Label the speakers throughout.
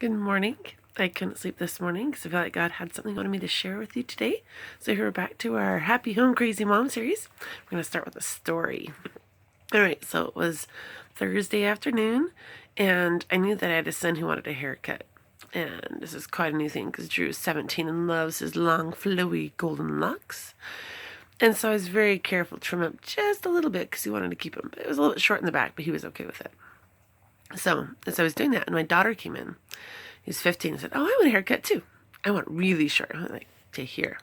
Speaker 1: Good morning. I couldn't sleep this morning because I felt like God had something he wanted me to share with you today. So here we're back to our Happy Home Crazy Mom series. We're going to start with a story. All right, so it was Thursday afternoon, and I knew that I had a son who wanted a haircut. And this is quite a new thing because Drew is 17 and loves his long, flowy, golden locks. And so I was very careful to trim up just a little bit because he wanted to keep them. It was a little bit short in the back, but he was okay with it. So as I was doing that, and my daughter came in, who's 15, and said, "Oh, I want a haircut too. I want really short." I went like to here.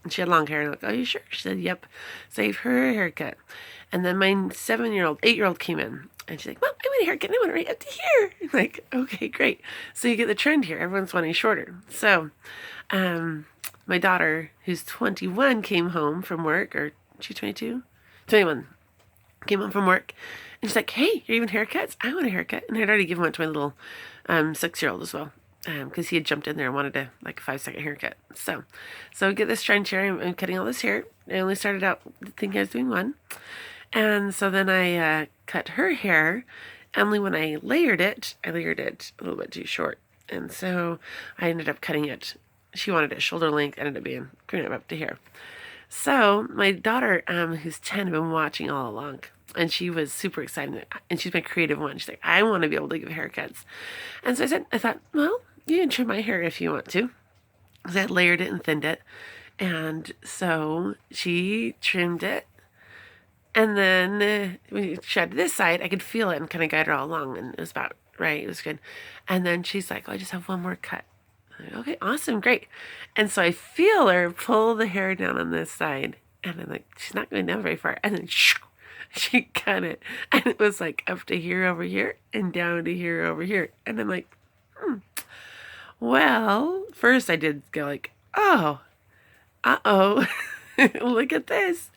Speaker 1: And she had long hair, and I'm like, "Oh, you sure?" She said, "Yep." Save her a haircut. And then my 8-year-old came in, and she's like, "Well, I want a haircut, and I want it right up to here." I'm like, okay, great. So you get the trend here. Everyone's wanting shorter. So, my daughter, who's 21, came home from work, or she's 22? 21. Came home from work, and she's like, "Hey, you're even haircuts? I want a haircut." And I'd already given one to my little 6-year-old as well, because he had jumped in there and wanted a 5-second haircut. So we get this trend here. I'm cutting all this hair. I only started out thinking I was doing one, and so then I cut her hair. Only when I layered it a little bit too short, and so I ended up cutting it. She wanted it shoulder length, ended up being going up to here. So my daughter, who's 10, had been watching all along, and she was super excited. And she's my creative one. She's like, "I want to be able to give haircuts." And so I thought, well, you can trim my hair if you want to, because I had layered it and thinned it. And so she trimmed it. And then when she got to this side, I could feel it and kind of guide her all along, and it was about right. It was good. And then she's like, "Oh, I just have one more cut." Okay, awesome, great. And so I feel her pull the hair down on this side, and I'm like, she's not going down very far. And then she cut it, and it was like up to here over here and down to here over here. And I'm like, well, first I did go like, oh, look at this.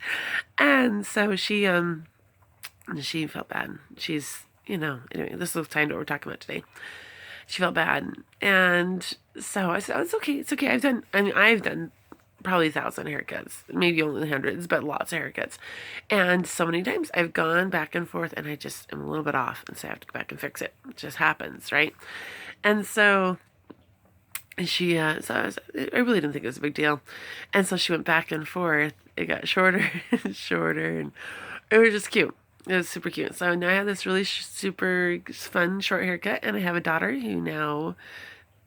Speaker 1: And so she felt bad. She's, anyway, this is kind of what we're talking about today. She felt bad, and so I said, "Oh, it's okay. It's okay. I've done probably 1,000 haircuts, maybe only hundreds, but lots of haircuts. And so many times I've gone back and forth, and I just am a little bit off, and so I have to go back and fix it. It just happens, right?" And so she, I really didn't think it was a big deal. And so she went back and forth. It got shorter and shorter, and it was just cute. It was super cute. So now I have this really super fun short haircut, and I have a daughter who now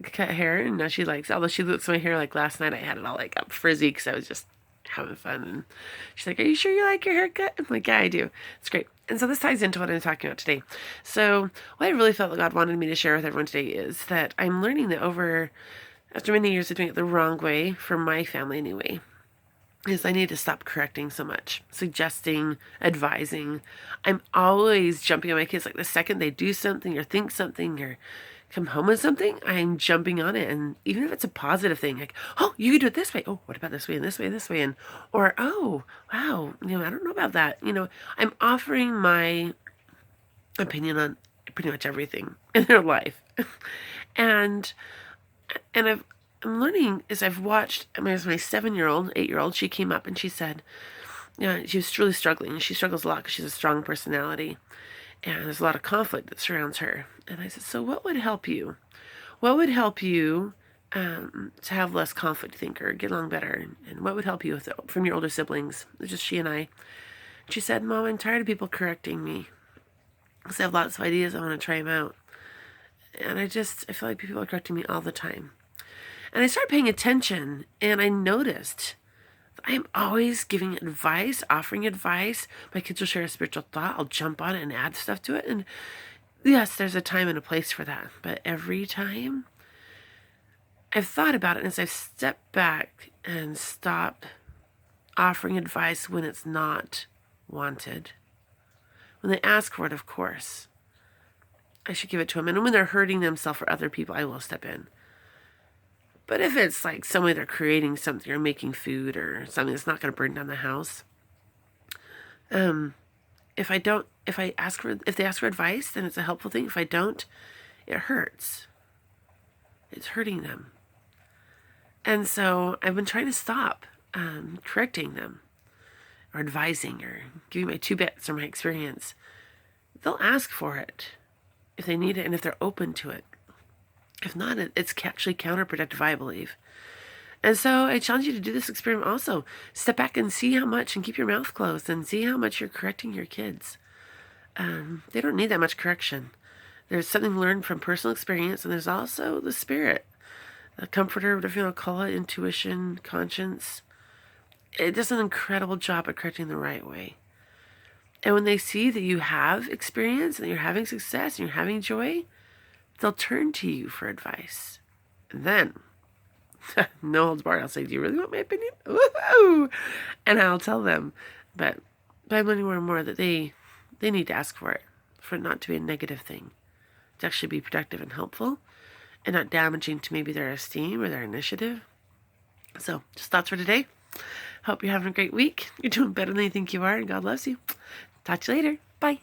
Speaker 1: cut hair, and now she likes it. Although she looks at my hair like last night, I had it all like up frizzy because I was just having fun. And she's like, "Are you sure you like your haircut?" I'm like, "Yeah, I do. It's great." And so this ties into what I'm talking about today. So what I really felt like God wanted me to share with everyone today is that I'm learning that after many years of doing it the wrong way, for my family anyway, is I need to stop correcting so much, suggesting, advising. I'm always jumping on my kids. Like the second they do something or think something or come home with something, I'm jumping on it. And even if it's a positive thing, like, "Oh, you could do it this way. Oh, what about this way and this way and this way?" And, or, "Oh, wow, I don't know about that." I'm offering my opinion on pretty much everything in their life. and I'm learning as I've watched. I mean, as my 7-year-old, 8-year-old, she came up and she said, she was really struggling. She struggles a lot because she's a strong personality, and there's a lot of conflict that surrounds her. And I said, "So what would help you? What would help you to have less conflict, think, or get along better? And what would help you from your older siblings?" It was just she and I. She said, "Mom, I'm tired of people correcting me because I have lots of ideas. I want to try them out. And I feel like people are correcting me all the time." And I started paying attention, and I noticed I am always giving advice, offering advice. My kids will share a spiritual thought. I'll jump on it and add stuff to it. And yes, there's a time and a place for that. But every time I've thought about it, and as I've stepped back and stopped offering advice when it's not wanted, when they ask for it, of course, I should give it to them. And when they're hurting themselves or other people, I will step in. But if it's like somebody they're creating something or making food or something that's not going to burn down the house, if they ask for advice, then it's a helpful thing. If I don't, it hurts. It's hurting them. And so I've been trying to stop correcting them or advising or giving my 2 bits or my experience. They'll ask for it if they need it and if they're open to it. If not, it's actually counterproductive, I believe. And so I challenge you to do this experiment also. Step back and see how much, and keep your mouth closed, and see how much you're correcting your kids. They don't need that much correction. There's something learned from personal experience, and there's also the spirit, a comforter, whatever you want to call it, intuition, conscience. It does an incredible job at correcting the right way. And when they see that you have experience, and you're having success, and you're having joy, they'll turn to you for advice. And then, no holds barred, I'll say, do you really want my opinion? Woo-hoo! And I'll tell them. But I'm learning more and more that they need to ask for it not to be a negative thing, to actually be productive and helpful, and not damaging to maybe their esteem or their initiative. So, just thoughts for today. Hope you're having a great week. You're doing better than you think you are, and God loves you. Talk to you later. Bye.